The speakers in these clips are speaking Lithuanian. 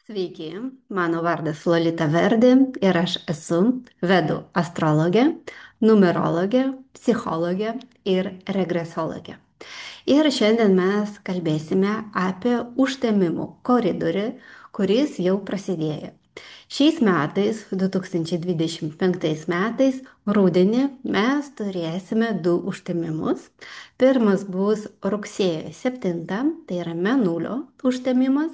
Sveiki, mano vardas Lolita Verdi ir aš esu vedų astrologė, numerologė, psichologė ir regresologė. Ir šiandien mes kalbėsime apie užtemimų koridorių, kuris jau prasidėjo. Šiais metais, 2025 metais, rudenį mes turėsime du užtemimus. Pirmas bus rugsėjo 7, tai yra Mėnulio užtemimas.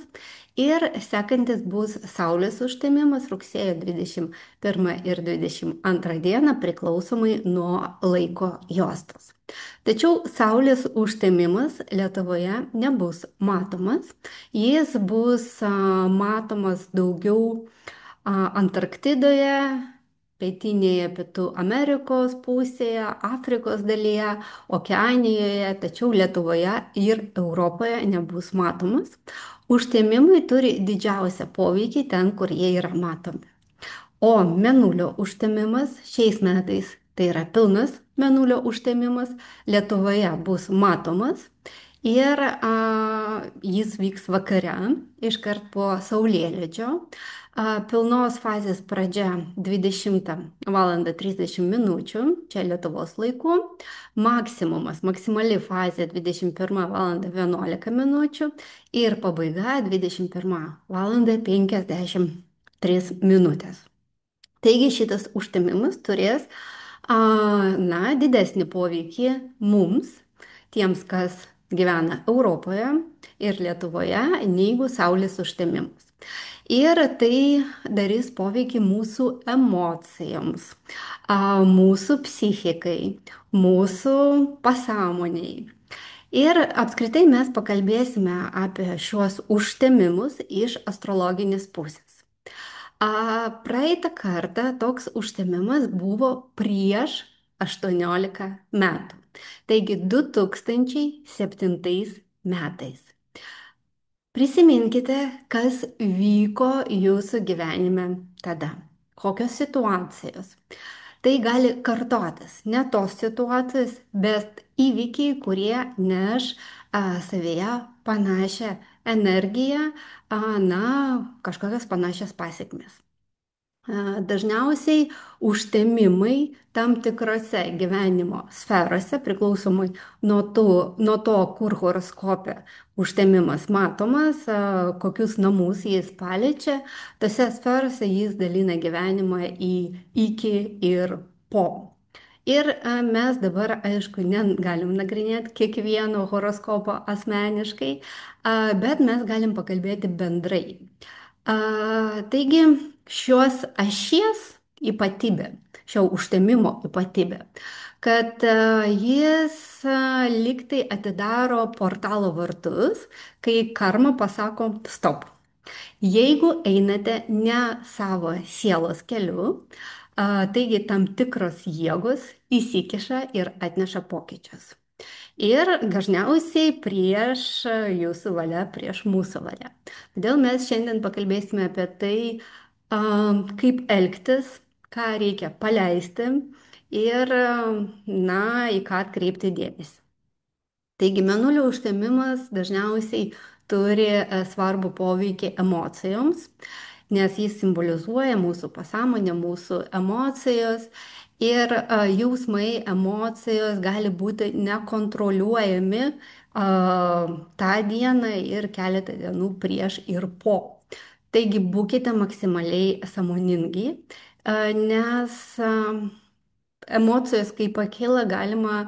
Ir sekantis bus Saulės užtemimas rugsėjo 21 ir 22 dieną priklausomai nuo laiko juostos. Tačiau Saulės užtemimas Lietuvoje nebus matomas, jis bus matomas daugiau Antarktidoje, pietinėje Pietų Amerikos pusėje, Afrikos dalyje, Okeanijoje, tačiau Lietuvoje ir Europoje nebus matomas. Užtemimai turi didžiausią poveikį ten, kur jie yra matomi. O mėnulio užtemimas šiais metais, tai yra pilnas mėnulio užtemimas, Lietuvoje bus matomas ir jis vyks vakare, iškart po Saulėlydžio. Pilnos fazės pradžia 20 val. 30 minučių, čia Lietuvos laiku. Maksimali fazė 21 val. 11 minučių ir pabaiga 21 val. 53 minutės. Taigi šitas užtemimas turės didesnį poveikį mums, tiems, kas gyvena Europoje ir Lietuvoje, negu Saulės užtemimas. Ir tai darys poveikį mūsų emocijoms, mūsų psichikai, mūsų pasąmoniai. Ir apskritai mes pakalbėsime apie šiuos užtemimus iš astrologinės pusės. Praeitą kartą toks užtemimas buvo prieš 18 metų. Taigi 2007 metais. Prisiminkite, kas vyko jūsų gyvenime tada. Kokios situacijos. Tai gali kartotis. Ne tos situacijos, bet įvykiai, kurie neš savyje panašią energiją, kažkokias panašias pasiekmes. Dažniausiai užtemimai tam tikrose gyvenimo sferose, priklausomai nuo to, kur horoskope užtemimas matomas, kokius namus jis paliečia, tose sferose jis dalina gyvenimą į iki ir po. Ir mes dabar, aišku, negalim nagrinėti kiekvieno horoskopo asmeniškai, bet mes galim pakalbėti bendrai. Taigi šios ašies ypatybė, šio užtemimo ypatybė, kad jis liktai atidaro portalo vartus, kai karma pasako stop. Jeigu einate ne savo sielos keliu, taigi tam tikros jėgos įsikiša ir atneša pokyčius. Ir dažniausiai prieš jūsų valią, prieš mūsų valią. Todėl mes šiandien pakalbėsime apie tai, kaip elgtis, ką reikia paleisti ir, į ką atkreipti dėmesį. Taigi, mėnulio užtemimas dažniausiai turi svarbų poveikį emocijoms, nes jis simbolizuoja mūsų pasąmonę, mūsų emocijos ir jausmai, emocijos gali būti nekontroliuojami tą dieną ir keletą dienų prieš ir po. Taigi, būkite maksimaliai sąmoningi, nes emocijos, kai pakyla, galima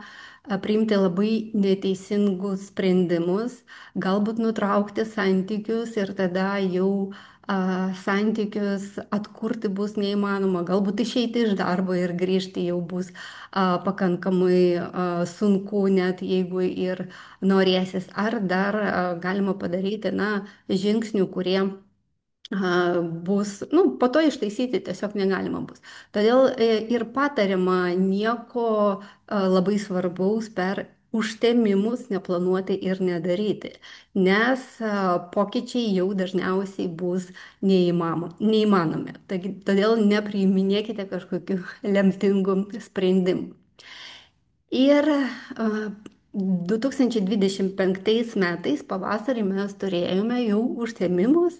priimti labai neteisingus sprendimus, galbūt nutraukti santykius ir tada jau santykius atkurti bus neįmanoma, galbūt išeiti iš darbo ir grįžti jau bus pakankamai sunku, net jeigu ir norėsis, ar dar galima padaryti, žingsnių, kurie bus, po to ištaisyti tiesiog negalima bus. Todėl ir patariama nieko labai svarbaus per užtemimus neplanuoti ir nedaryti, nes pokyčiai jau dažniausiai bus neįmanomi. Todėl nepriiminėkite kažkokių lemtingų sprendimų. Ir 2025 metais pavasarį mes turėjome jau užsiėmimus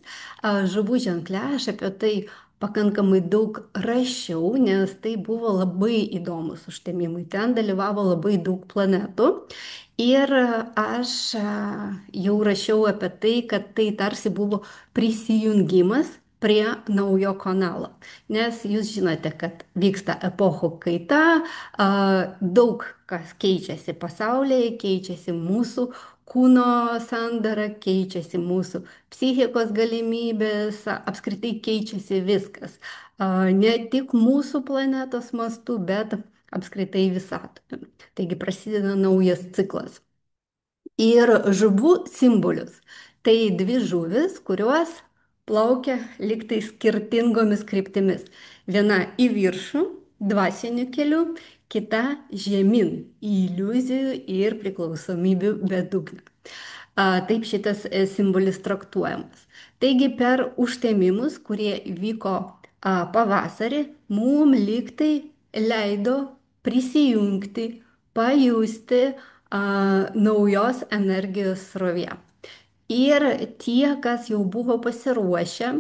žuvų ženkle. Aš apie tai pakankamai daug rašiau, nes tai buvo labai įdomus užsiėmimai. Ten dalyvavo labai daug planetų. Ir aš jau rašiau apie tai, kad tai tarsi buvo prisijungimas prie naujo kanalo. Nes jūs žinote, kad vyksta epochų kaita, daug kas keičiasi pasaulyje, keičiasi mūsų kūno sandara, keičiasi mūsų psichikos galimybės, apskritai keičiasi viskas. Ne tik mūsų planetos mastu, bet apskritai visatoje. Taigi prasideda naujas ciklas. Ir žuvų simbolius. Tai dvi žuvis, kurios plaukia liktai skirtingomis kryptimis. Viena į viršų, dvasiniu keliu, kita žemyn, į iliuzijų ir priklausomybių bedugną. Taip šitas simbolis traktuojamas. Taigi per užtemimus, kurie vyko pavasarį, mum liktai leido prisijungti, pajusti naujos energijos srovė. Ir tie, kas jau buvo pasiruošę,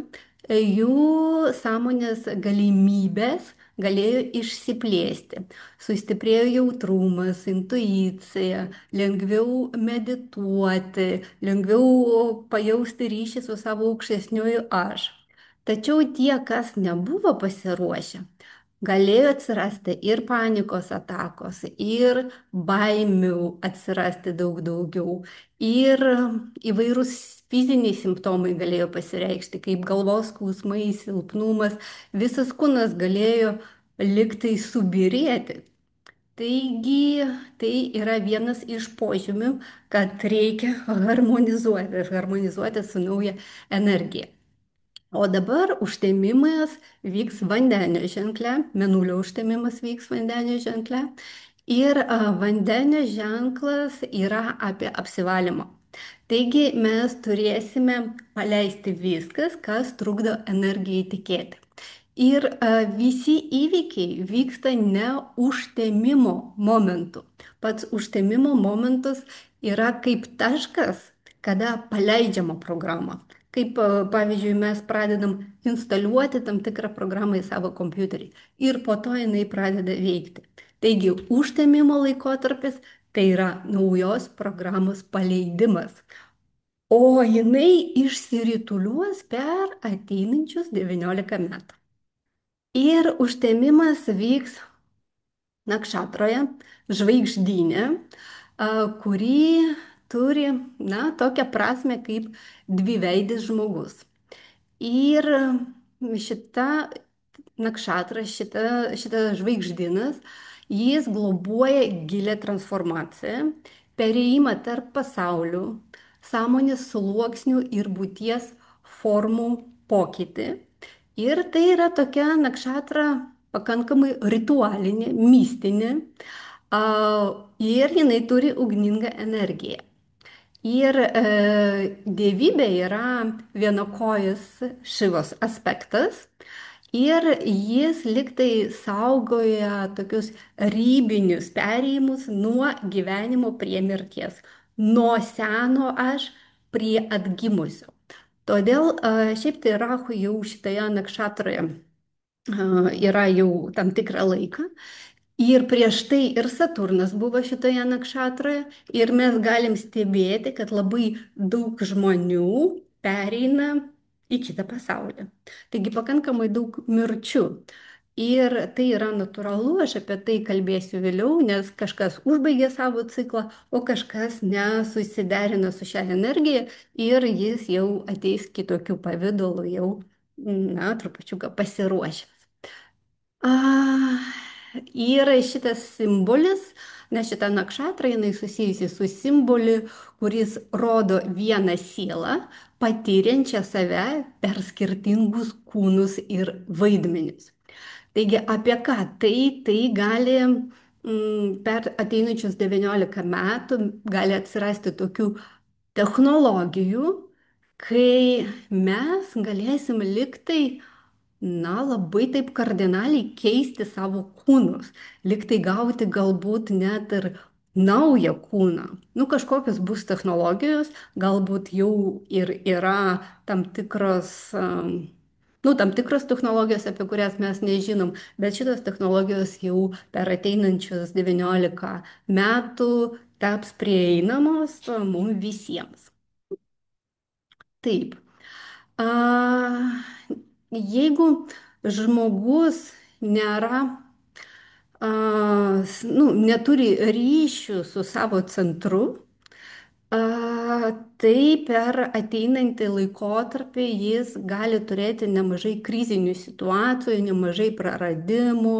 jų sąmonės galimybės galėjo išsiplėsti. Sustiprėjo jautrumas, intuicija, lengviau medituoti, lengviau pajausti ryšį su savo aukštesniuoju aš. Tačiau tie, kas nebuvo pasiruošę, galėjo atsirasti ir panikos atakos, ir baimių atsirasti daug daugiau, ir įvairūs fiziniai simptomai galėjo pasireikšti, kaip galvos skausmai, silpnumas, visas kūnas galėjo liktai subirėti. Taigi tai yra vienas iš požymių, kad reikia harmonizuoti su nauja energija. O dabar užtemimas vyks vandenio ženkle, mėnulio užtemimas vyks vandenio ženkle. Ir vandenio ženklas yra apie apsivalymą. Taigi mes turėsime paleisti viskas, kas trukdo energijai tikėti. Ir visi įvykiai vyksta ne užtemimo momentu. Pats užtemimo momentas yra kaip taškas, kada paleidžiama programa. Kaip pavyzdžiui, mes pradedam instaliuoti tam tikrą programą į savo kompiuterį ir po to jinai pradeda veikti. Taigi, užtemimo laikotarpis tai yra naujos programos paleidimas, o jinai išsirituliuos per ateinančius 19 metų. Ir užtemimas vyks nakšatroje, žvaigždynė, kurį turi, na, tokią prasme kaip dviveidis žmogus. Ir šita nakšatra, šita žvaigždynas, jis globoja gilę transformaciją, perėjimą tarp pasaulių, sąmonės sluoksnių ir būties formų pokytį. Ir tai yra tokia nakšatra pakankamai ritualinė, mistinė, ir jinai turi ugningą energiją. Ir dievybė yra vienokojis Šivos aspektas ir jis liktai saugoja tokius rybinius perėjimus nuo gyvenimo prie mirties, nuo seno aš prie atgimusio. Todėl šiaip tai Rahu jau šitoje nakšatroje yra jau tam tikrą laiką. Ir prieš tai ir Saturnas buvo šitoje nakšatroje ir mes galim stebėti, kad labai daug žmonių pereina į kitą pasaulį. Taigi pakankamai daug mirčių. Ir tai yra natūralu, aš apie tai kalbėsiu vėliau, nes kažkas užbaigė savo ciklą, o kažkas nesusiderina su šią energiją ir jis jau ateis kitokiu pavydalu, jau, na, trupačiuką pasiruošęs. Ir šitas simbolis, nes šita nakšatra jinai susijusi su simboliu, kuris rodo vieną sielą, patiriančią save per skirtingus kūnus ir vaidmenis. Taigi apie ką tai gali per ateinančius 19 metų gali atsirasti tokių technologijų, kai mes galėsim liktai, na, labai taip kardinaliai keisti savo kūnus, liktai gauti galbūt net ir naują kūną. Nu, kažkokios bus technologijos, galbūt jau ir yra tam tikros, nu, tam tikros technologijos, apie kurias mes nežinom, bet šitos technologijos jau per ateinančius 19 metų taps prieinamos mums visiems. Taip. A, jeigu žmogus nėra nu, neturi ryšių su savo centru, tai per ateinantį laikotarpį jis gali turėti nemažai krizinių situacijų, nemažai praradimų,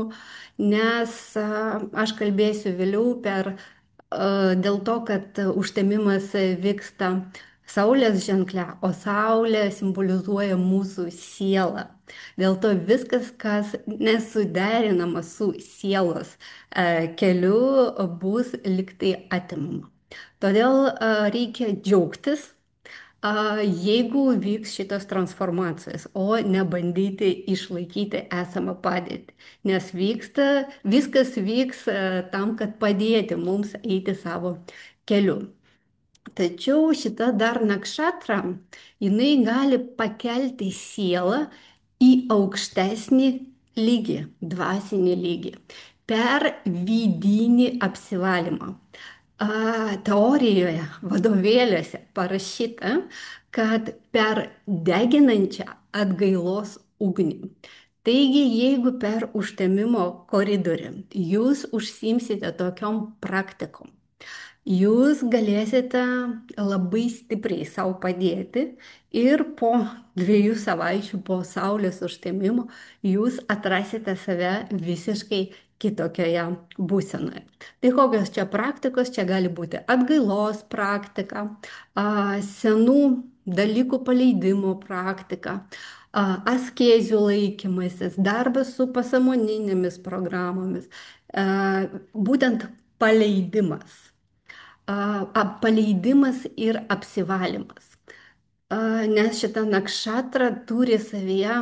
nes aš kalbėsiu vėliau dėl to, kad užtemimas vyksta Saulės ženkle, o Saulė simbolizuoja mūsų sielą. Dėl to viskas, kas nesuderinama su sielos keliu, bus liktai atimama. Todėl reikia džiaugtis, jeigu vyks šitos transformacijos, o ne bandyti išlaikyti esamą padėtį. Nes viskas vyks tam, kad padėti mums eiti savo keliu. Tačiau šita dar nakšatra, jinai gali pakelti sielą į aukštesnį lygį, dvasinį lygį, per vidinį apsivalymą. Teorijoje, vadovėliuose parašyta, kad per deginančią atgailos ugnį. Taigi, jeigu per užtemimo koridorių jūs užsimsite tokiom praktikom, jūs galėsite labai stipriai savo padėti ir po 2 savaičių po saulės užtemimo jūs atrasite save visiškai kitokioje būsenoje. Tai kokios čia praktikos? Čia gali būti atgailos praktika, senų dalykų paleidimo praktika, askezių laikymasis, darbas su pasąmoninėmis programomis, būtent paleidimas. Paleidimas ir apsivalymas. Nes šita nakšatra turi savyje,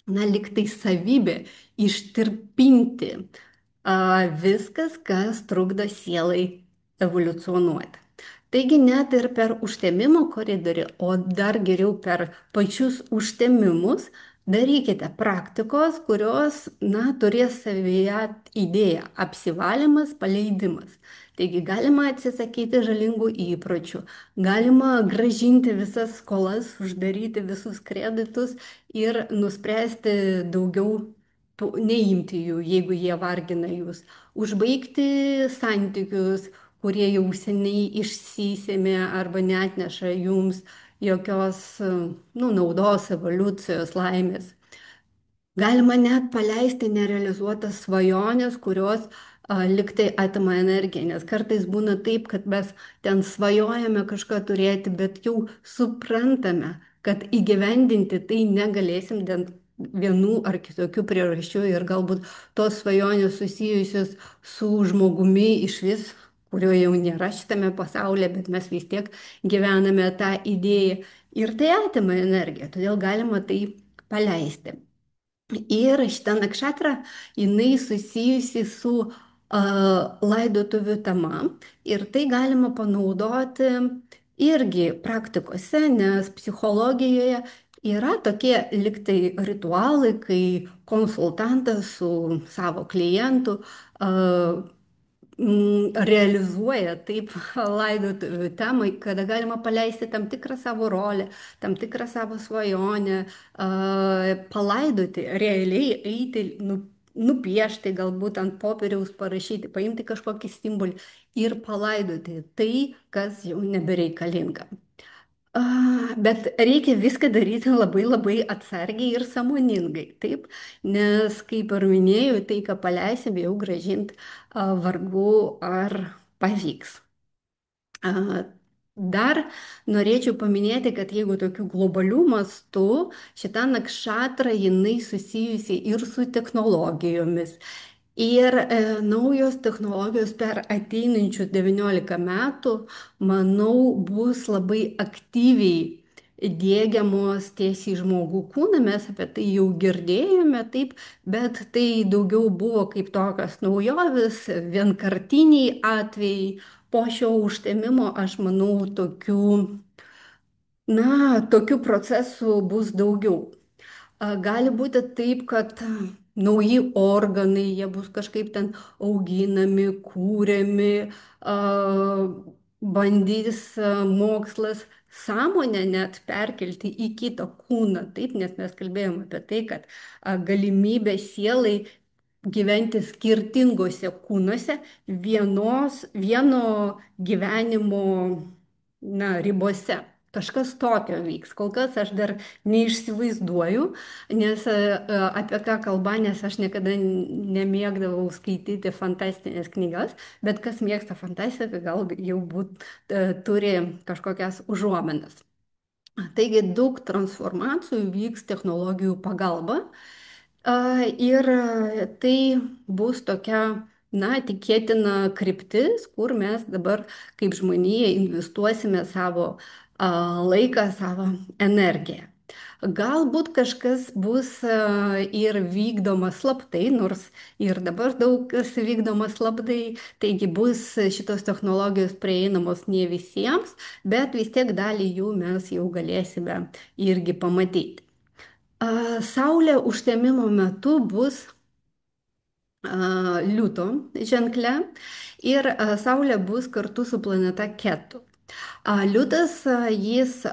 na, liktai savybė ištirpinti viskas, kas trukdo sielai evoliucionuoti. Taigi net ir per užtemimo koridorių, o dar geriau per pačius užtemimus, darykite praktikos, kurios, na, turės savyje idėją apsivalymas, paleidimas. Taigi galima atsisakyti žalingų įpročių, galima gražinti visas skolas, uždaryti visus kreditus ir nuspręsti daugiau neimti jų, jeigu jie vargina jūs. Užbaigti santykius, kurie jau seniai išsisėmė arba neatneša jums jokios, nu, naudos, evoliucijos, laimės. Galima net paleisti nerealizuotas svajonės, kurios liktai atima energiją, nes kartais būna taip, kad mes ten svajojame kažką turėti, bet jau suprantame, kad įgyvendinti tai negalėsim dėl vienų ar kitokių priežasčių ir galbūt tos svajonės susijusios su žmogumi iš vis, kurio jau nėra šitame pasaulyje, bet mes vis tiek gyvename tą idėją ir tai atima energiją, todėl galima tai paleisti. Ir šita nakšatra, jinai susijusi su laidotuvių tema ir tai galima panaudoti irgi praktikose, nes psichologijoje yra tokie liktai ritualai, kai konsultantas su savo klientu realizuoja taip laidotuvių temai, kada galima paleisti tam tikrą savo rolę, tam tikrą savo svajonę, palaidoti, realiai eiti, nupiešti, galbūt ant popieriaus parašyti, paimti kažkokį simbolį ir palaidoti tai, kas jau nebereikalinga. Bet reikia viską daryti labai labai atsargiai ir sąmoningai, taip, nes, kaip ir minėjau, tai, ką paleisim, jau gražinti vargu ar pavyks. Dar norėčiau paminėti, kad jeigu tokių globalių mastų, šita nakšatra jinai susijusi ir su technologijomis. Ir naujos technologijos per ateinančius 19 metų, manau, bus labai aktyviai dėgiamos tiesiai į žmogų kūną, mes apie tai jau girdėjome, taip, bet tai daugiau buvo kaip tokios naujovės, vienkartiniai atvejai. Po šio užtemimo, aš manau, tokių procesų bus daugiau. Gali būti taip, kad nauji organai, jie bus kažkaip ten auginami, kūriami, a, bandys mokslas sąmonę net perkelti į kitą kūną. Taip, nes mes kalbėjome apie tai, kad galimybė sielai gyventi skirtingose kūnuose vieno gyvenimo, ribose. Kažkas tokio vyks. Kol kas aš dar neišsivaizduoju, nes apie ką kalba, nes aš niekada nemėgdavau skaityti fantastinės knygas, bet kas mėgsta fantastiką, gal jau turi kažkokias užuomenas. Taigi daug transformacijų vyks technologijų pagalba. Ir tai bus tokia, tikėtina kryptis, kur mes dabar kaip žmonija investuosime savo laiką, savo energiją. Galbūt kažkas bus ir vykdoma slaptai, nors ir dabar daug kas vykdoma slaptai, taigi bus šitos technologijos prieinamos ne visiems, bet vis tiek dalį jų mes jau galėsime irgi pamatyti. Saulė užtemimo metu bus liūto ženkle ir Saulė bus kartu su planeta Ketu. Liūtas jis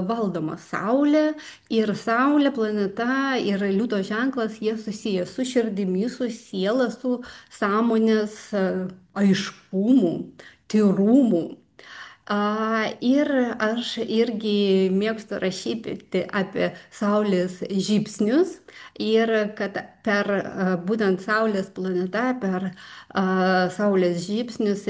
valdomas Saulė ir Saulė planeta ir liūto ženklas jie susiję su širdimi, su siela, su sąmonės aiškumu, tyrumu. Ir aš irgi mėgstu rašyti apie Saulės žybsnius ir kad per būtent Saulės planetą, per Saulės žybsnius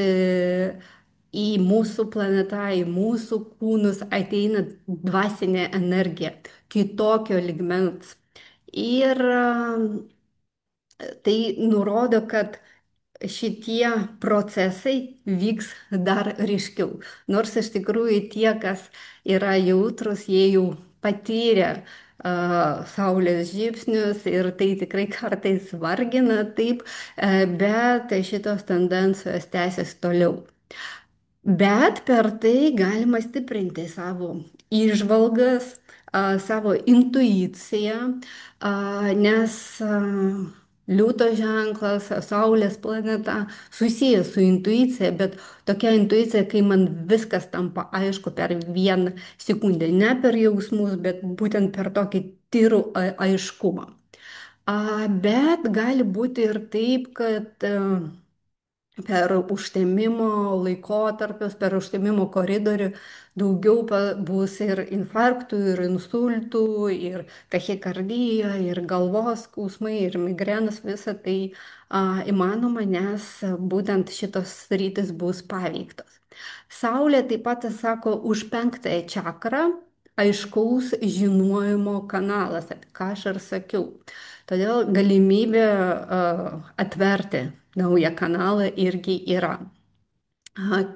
į mūsų planetą, į mūsų kūnus ateina dvasinė energija, kitokio ligmens. Ir tai nurodo, kad šitie procesai vyks dar ryškiau. Nors iš tikrųjų tie, kas yra jautrus, jie jau patyrė saulės žybsnius ir tai tikrai kartais vargina taip, bet šitos tendencijos tęsis toliau. Bet per tai galima stiprinti savo įžvalgas, savo intuiciją, nes liūto ženklas, Saulės planeta susijęs su intuicija, bet tokia intuicija, kai man viskas tampa aišku per vieną sekundę, ne per jausmus, bet būtent per tokį tyrų aiškumą. Bet gali būti ir taip, kad per užtemimo laikotarpius, per užtemimo koridorių daugiau bus ir infarktų, ir insultų, ir tachikardija, ir galvos skausmai, ir migrenas, visa tai įmanoma, nes būtent šitos sritis bus paveiktos. Saulė taip pat atsako už penktąją čakrą, aiškaus žinojimo kanalas, apie ką aš ir sakiau. Todėl galimybė atverti naują kanalą irgi yra.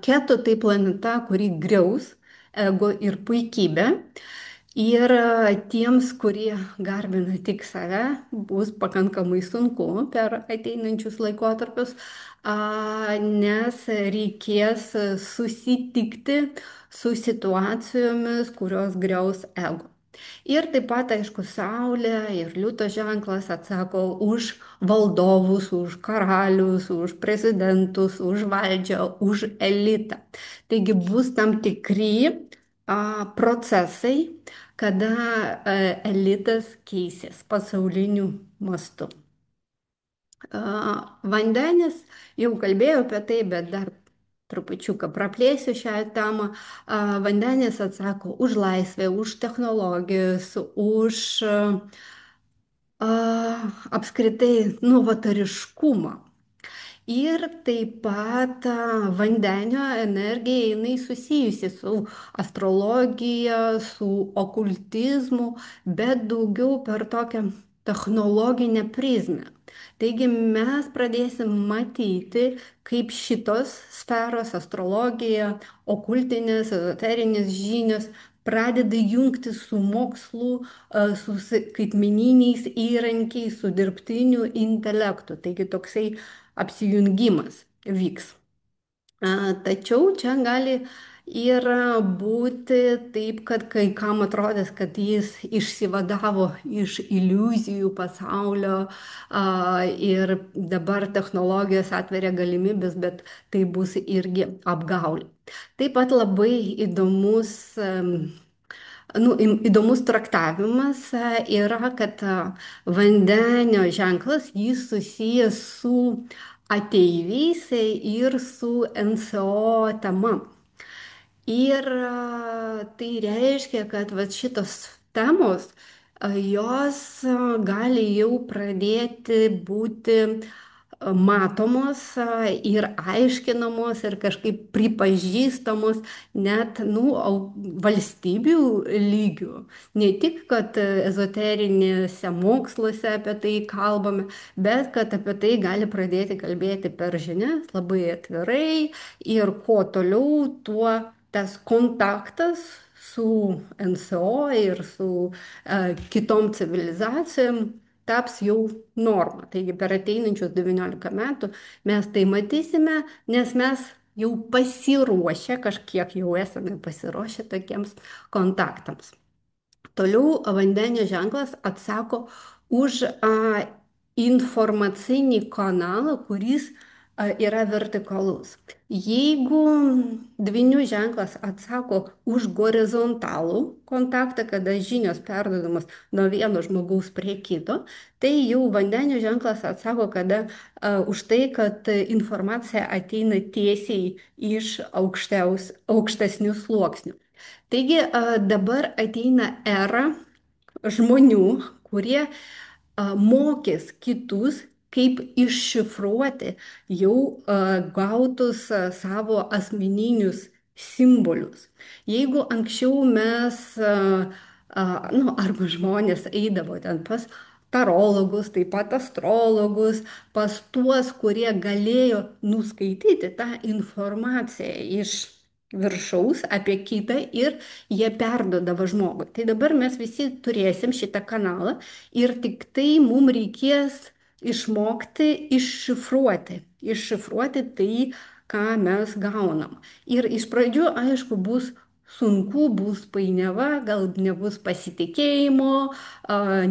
Keto tai planeta, kuri griaus ego ir puikybę. Ir tiems, kurie garbina tik save, bus pakankamai sunku per ateinančius laikotarpius, nes reikės susitikti su situacijomis, kurios griaus ego. Ir taip pat, aišku, Saulė ir liūto ženklas atsako už valdovus, už karalius, už prezidentus, už valdžią, už elitą. Taigi bus tam tikri procesai, kada elitas keisis pasauliniu mastu. Vandenis, jau kalbėjau apie tai, bet dar trupučiuką praplėsiu šią temą. Vandenis atsako už laisvę, už technologijas, už apskritai novatariškumą. Ir taip pat vandenio energija jinai susijusi su astrologija, su okultizmu, bet daugiau per tokią technologinę prizmę. Taigi mes pradėsim matyti, kaip šitos sferos, astrologija, okultinės, ezoterinės žinios pradeda jungti su mokslu, su skaitmeniniais įrankiais, su dirbtiniu intelektu. Taigi toksai apsijungimas vyks. Tačiau čia gali ir būti taip, kad kai kam atrodys, kad jis išsivadavo iš iliuzijų pasaulio ir dabar technologijos atveria galimybės, bet tai bus irgi apgaulė. Taip pat labai įdomus įdomus traktavimas yra, kad vandenio ženklas jis susijęs su ateiviais ir su NSO tema. Ir tai reiškia, kad vat šitos temos, jos gali jau pradėti būti matomos ir aiškinamos ir kažkaip pripažįstamos net valstybių lygių. Ne tik, kad ezoterinėse moksluose apie tai kalbame, bet kad apie tai gali pradėti kalbėti per žinias labai atvirai ir kuo toliau, tuo tas kontaktas su NSO ir su kitom civilizacijom taps jau norma. Taigi per ateinančius 19 metų mes tai matysime, nes mes jau pasiruošę, kažkiek jau esame pasiruošę tokiems kontaktams. Toliau vandenio ženklas atsako už informacinį kanalą, kuris yra vertikalus. Jeigu dvinių ženklas atsako už horizontalų kontaktą, kada žinios perdodamas nuo vieno žmogaus prie kito, tai jau vandenio ženklas atsako už tai, kad informacija ateina tiesiai iš aukštesnių sluoksnių. Taigi dabar ateina era žmonių, kurie mokys kitus, kaip iššifruoti jau gautus savo asmeninius simbolius. Jeigu anksčiau mes, arba žmonės eidavo ten pas tarologus, taip pat astrologus, pas tuos, kurie galėjo nuskaityti tą informaciją iš viršaus apie kitą ir jie perdodavo žmogui. Tai dabar mes visi turėsim šitą kanalą ir tik tai mums reikės išmokti iššifruoti tai, ką mes gaunam. Ir iš pradžių, aišku, bus sunku, bus painiava, gal nebus pasitikėjimo,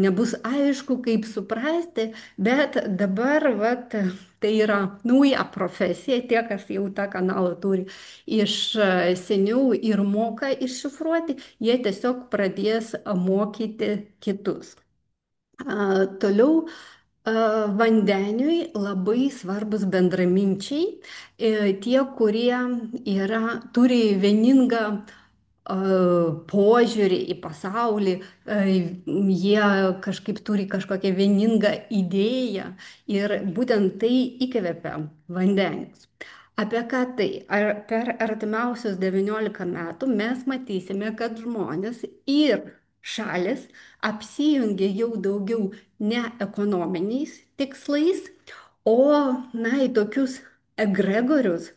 nebus aišku, kaip suprasti, bet dabar vat, tai yra nauja profesija, tie, kas jau tą kanalą turi iš seniau ir moka iššifruoti, jie tiesiog pradės mokyti kitus. Toliau vandeniui labai svarbus bendraminčiai, tie, kurie turi vieningą požiūrį į pasaulį, jie kažkaip turi kažkokią vieningą idėją ir būtent tai įkvepia vandenius. Apie ką tai? Per artimiausius 19 metų mes matysime, kad žmonės ir šalis apsijungia jau daugiau ne ekonominiais tikslais, o į tokius egregorius,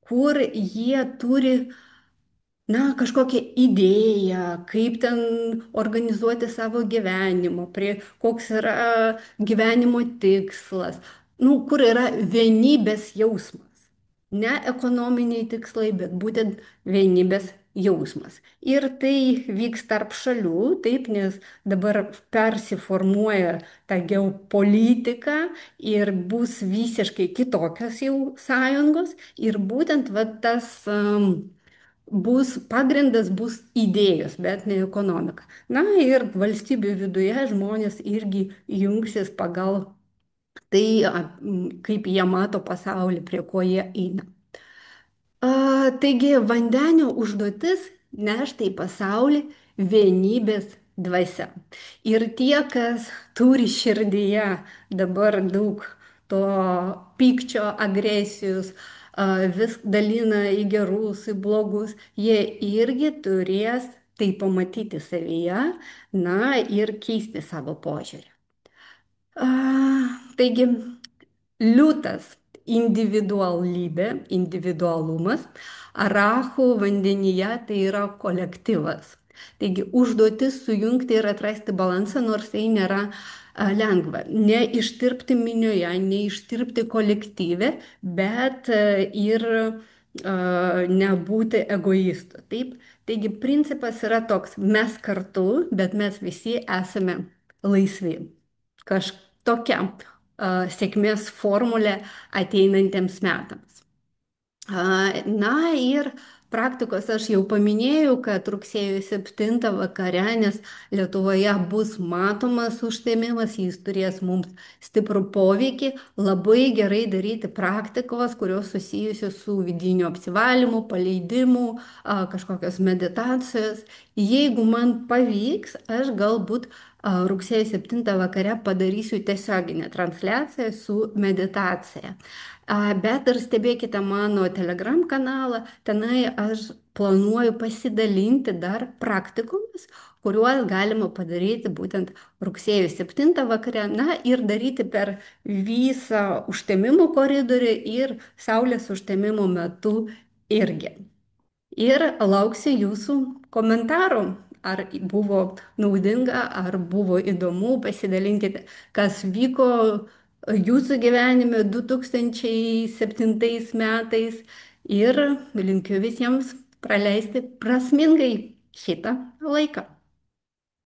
kur jie turi kažkokią idėją, kaip ten organizuoti savo gyvenimą, koks yra gyvenimo tikslas, kur yra vienybės jausmas. Ne ekonominiai tikslai, bet būtent vienybės jausmas. Ir tai vyks tarp šalių, taip, nes dabar persiformuoja ta geopolitika ir bus visiškai kitokios jau sąjungos. Ir būtent tas pagrindas bus idėjos, bet ne ekonomika. Ir valstybių viduje žmonės irgi jungsis pagal tai, kaip jie mato pasaulį, prie ko jie eina. Taigi vandenio užduotis nešti į pasaulį vienybės dvasia. Ir tie, kas turi širdyje dabar daug to pykčio, agresijos, vis dalina į gerus, į blogus, jie irgi turės tai pamatyti savyje, ir keisti savo požiūrį. Taigi, liūtas individualybė, individualumas, arachų vandenyje tai yra kolektyvas. Taigi užduotis sujungti ir atrasti balansą, nors tai nėra lengva. Neištirpti minioje, neištirpti kolektyve, bet ir nebūti egoistu. Taip? Taigi principas yra toks, mes kartu, bet mes visi esame laisvi. Kažtokia sėkmės formulė ateinantiems metams. Na ir praktikos aš jau paminėjau, kad rugsėjo 7 vakare, nes Lietuvoje bus matomas užtemimas, jis turės mums stiprų poveikį, labai gerai daryti praktikos, kurios susijusios su vidiniu apsivalymu, paleidimu, kažkokios meditacijos. Jeigu man pavyks, aš galbūt rugsėjo 7 vakare padarysiu tiesioginę transliaciją su meditacija. Bet ir stebėkite mano Telegram kanalą, tenai aš planuoju pasidalinti dar praktikomis, kuriuos galima padaryti būtent rugsėjo 7 vakare, na ir daryti per visą užtemimo koridorių ir saulės užtemimo metu irgi. Ir lauksiu jūsų komentarų. Ar buvo naudinga, ar buvo įdomu, pasidalinkite, kas vyko jūsų gyvenime 2007 metais ir linkiu visiems praleisti prasmingai šitą laiką.